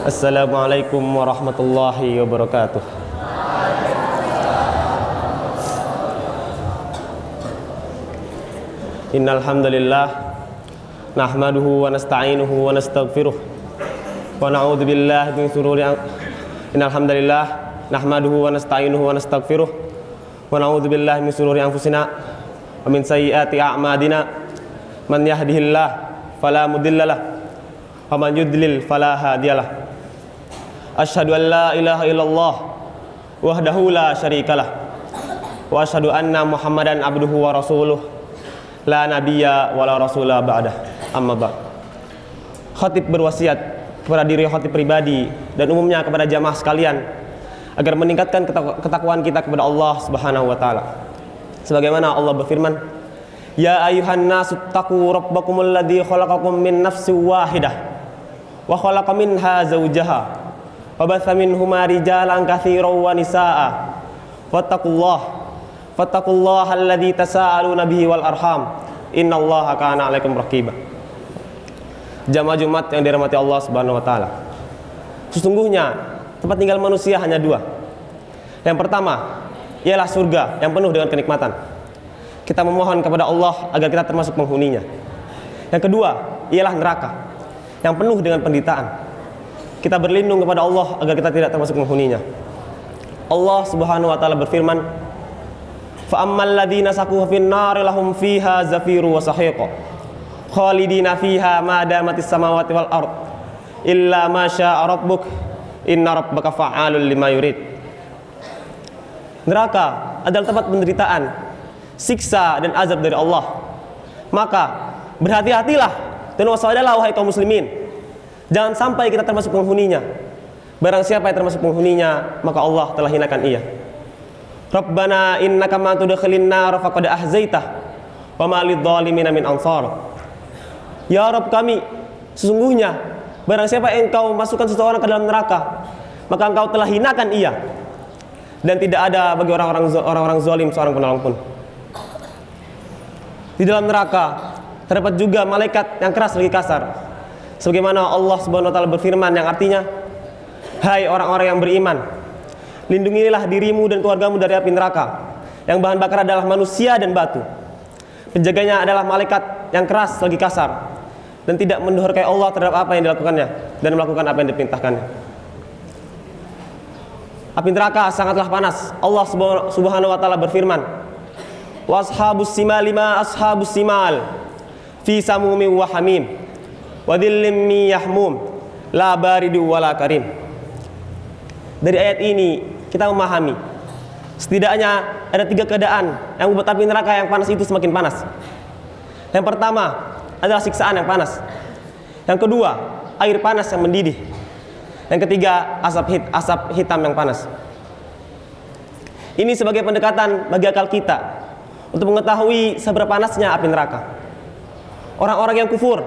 Assalamualaikum warahmatullahi wabarakatuh. Innal hamdalillah nahmaduhu wa nasta'inuhu wa nastaghfiruh wa na'udzu billahi min shururi Innal hamdalillah nahmaduhu wa nasta'inuhu wa nastaghfiruh wa na'udzu billahi min shururi anfusina wa min sayyiati a'malina. Man yahdihillahu fala mudhillalah wa man yudlil fala hadiyalah. Asyhadu an la ilaha illallah wahdahu la syarikalah wa asyhadu anna Muhammadan abduhu wa rasuluh la nabiyya wa la rasula ba'dah. Amma ba'd. Khatib berwasiat kepada diri khatib pribadi dan umumnya kepada jamaah sekalian agar meningkatkan ketakwaan kita kepada Allah Subhanahu wa taala. Sebagaimana Allah berfirman, "Ya ayyuhan nasu taqu rabbakumul ladzi khalaqakum min nafsin wahidah wa khalaqa minha zawjaha wa batha minhuma rijalan katsiran wa nisaa'a fattaqullaha alladzi tasaaluna bihi wal arham innallaha kana 'alaikum raqiba." Jamaah Jumat yang dirahmati Allah Subhanahu wa taala. Sesungguhnya tempat tinggal manusia hanya dua. Yang pertama ialah surga yang penuh dengan kenikmatan. Kita memohon kepada Allah agar kita termasuk penghuninya. Yang kedua ialah neraka yang penuh dengan penderitaan. Kita berlindung kepada Allah agar kita tidak termasuk penghuninya. Allah Subhanahu wa taala berfirman, "Fa ammal ladzina saquhu fin nari lahum fiha zafiru wa sahiqa khalidina fiha ma damatis samawati wal ard illa ma syaa rabbuk inna rabbaka fa'alul lima yurid." Neraka adalah tempat penderitaan, siksa dan azab dari Allah. Maka berhati-hatilah dan waspadalah wahai kaum muslimin, jangan sampai kita termasuk penghuninya. Barang siapa yang termasuk penghuninya, maka Allah telah hinakan ia. Rabbana innaka man tudkhilin nar faqad ahzaitah wa ma lidh-dhalimin min ansar. Ya Rabb kami, sesungguhnya barang siapa yang engkau masukkan seseorang ke dalam neraka, maka engkau telah hinakan ia, dan tidak ada bagi orang-orang zalim seorang penolong pun. Di dalam neraka terdapat juga malaikat yang keras lagi kasar. Sebagaimana Allah Subhanahu wa taala berfirman yang artinya, "Hai orang-orang yang beriman, lindungilah dirimu dan keluargamu dari api neraka yang bahan bakar adalah manusia dan batu. Penjaganya adalah malaikat yang keras lagi kasar dan tidak mendurhakai Allah terhadap apa yang dilakukannya dan melakukan apa yang diperintahkannya." Api neraka sangatlah panas. Allah Subhanahu wa taala berfirman, "Washabus simali ma ashabus simal fi samumin wa hamim wa dhillim min yahmum la baridu wala karim." Dari ayat ini kita memahami setidaknya ada tiga keadaan yang membuat api neraka yang panas itu semakin panas. Yang pertama adalah siksaan yang panas. Yang kedua, air panas yang mendidih. Yang ketiga, asap hitam yang panas. Ini sebagai pendekatan bagi akal kita untuk mengetahui seberapa panasnya api neraka. Orang-orang yang kufur,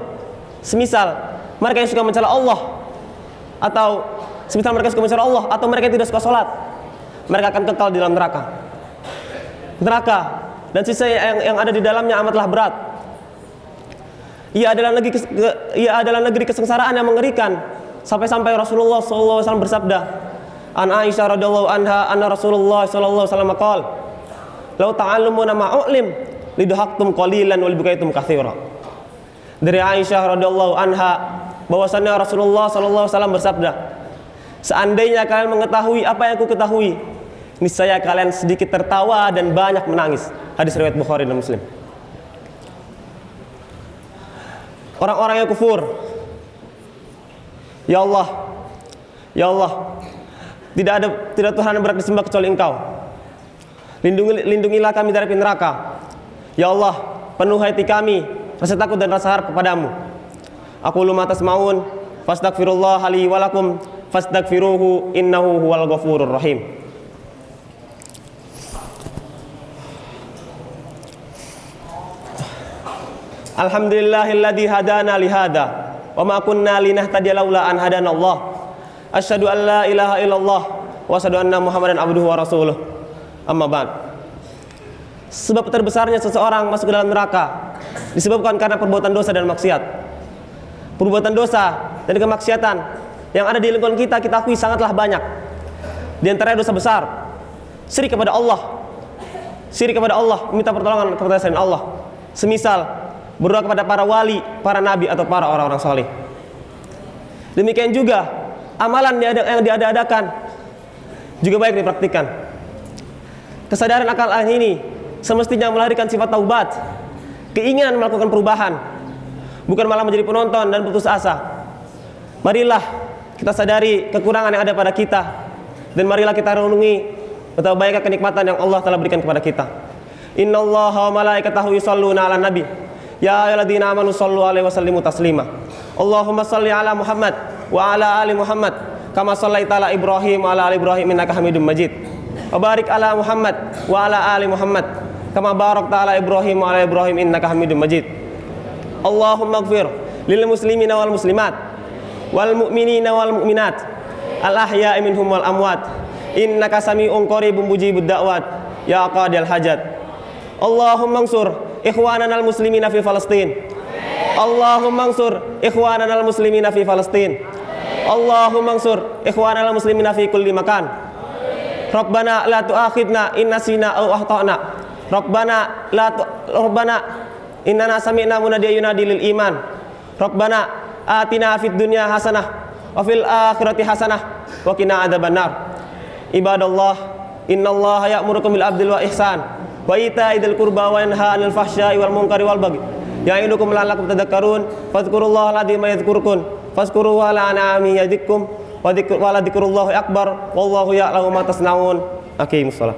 semisal mereka yang suka mencela Allah, atau semisal mereka suka mencela Allah, atau mereka yang tidak suka sholat, mereka akan kekal di dalam neraka. Neraka dan sisa yang ada di dalamnya amatlah berat. Ia adalah negeri kesengsaraan yang mengerikan. Sampai-sampai Rasulullah SAW bersabda, "An Aisyah radhiyallahu anha anna Rasulullah sallallahu alaihi wasallam qala, "Lau ta'allamuna ma'ulim lidhaqtum qalilan wal bukaitum katsira." Dari Aisyah radhiyallahu anha bahwasanya Rasulullah sallallahu alaihi wasallam bersabda, "Seandainya kalian mengetahui apa yang aku ketahui, niscaya kalian sedikit tertawa dan banyak menangis." Hadis riwayat Bukhari dan Muslim. Orang-orang yang kufur, "Ya Allah, ya Allah, tidak Tuhan yang berhak disembah kecuali Engkau. Lindungilah kami dari api neraka. Ya Allah, penuhi hati kami rasa takut dan rasa harap kepadamu. Aqulu ma tasma'un, fastaghfirullah li wa lakum, fastaghfiruhu innahu huwal ghafurur rahim." Alhamdulillahilladzi hadana li hadza wa ma kunna linahtadiya laula an hadana Allah. Asyhadu an la ilaha illallah wa asyhadu anna Muhammadan abduhu wa rasuluh. Amma ba'd. Sebab terbesarnya seseorang masuk ke dalam neraka disebabkan karena perbuatan dosa dan maksiat. Perbuatan dosa dan kemaksiatan yang ada di lingkungan kita akui sangatlah banyak. Di antaranya dosa besar, syirik kepada Allah. Syirik kepada Allah, minta pertolongan kepada selain Allah. Semisal berdoa kepada para wali, para nabi atau para orang-orang saleh. Demikian juga amalan yang diada-adakan juga baik dipraktikkan. Kesadaran akal ini semestinya melahirkan sifat taubat, keinginan melakukan perubahan, bukan malah menjadi penonton dan putus asa. Marilah kita sadari kekurangan yang ada pada kita, dan marilah kita renungi betapa baiknya kenikmatan yang Allah telah berikan kepada kita. Innallaha wa malaikatahu yusholluna 'alan nabi. Ya ayyuhalladzina amanu shollu 'alaihi wa sallimu taslima. Allahumma shalli 'ala Muhammad wa 'ala ali Muhammad kama shallaita 'ala Ibrahim wa 'ala ali Ibrahim innaka Hamidum Majid. Wa barik 'ala Muhammad wa 'ala ali Muhammad kama barakta 'ala Ibrahim wa 'ala Ibrahim innaka Hamidum Majid. Allahumma ighfir lil muslimina wal muslimat wal mu'minina wal mu'minat al ahya'i minhum wal amwat innaka sami'un qaribun mujibud da'wat ya qadil hajat. Allahumma ansur ikhwanana al muslimina fi Palestin. Allahumma ansur ikhwanana al muslimina fi Palestin. Allahumma ansur ikhwanana al muslimina fi kulli makan. Rabbana la tu'akhidna in nasina aw akhtana. Rabbana innana sami'na munadiyan yunadi lil iman. Rabbana atina fid dunya hasanah wa fil akhirati hasanah wa qina adzabannar. Ibadallah, innallaha ya'murukum bil adli wa ihsan wa ita'i dzil qurba wa yanha 'anil fahsya'i wal munkari wal baghi ya'idukum la'allakum tadhakkarun fadhkurullaha alladzi yadhkurukum fazkuruhu ala an'ami yadhikkum wa dzikrullahi akbar wallahu ya'lamu ma tasna'un. Aqimus shalah.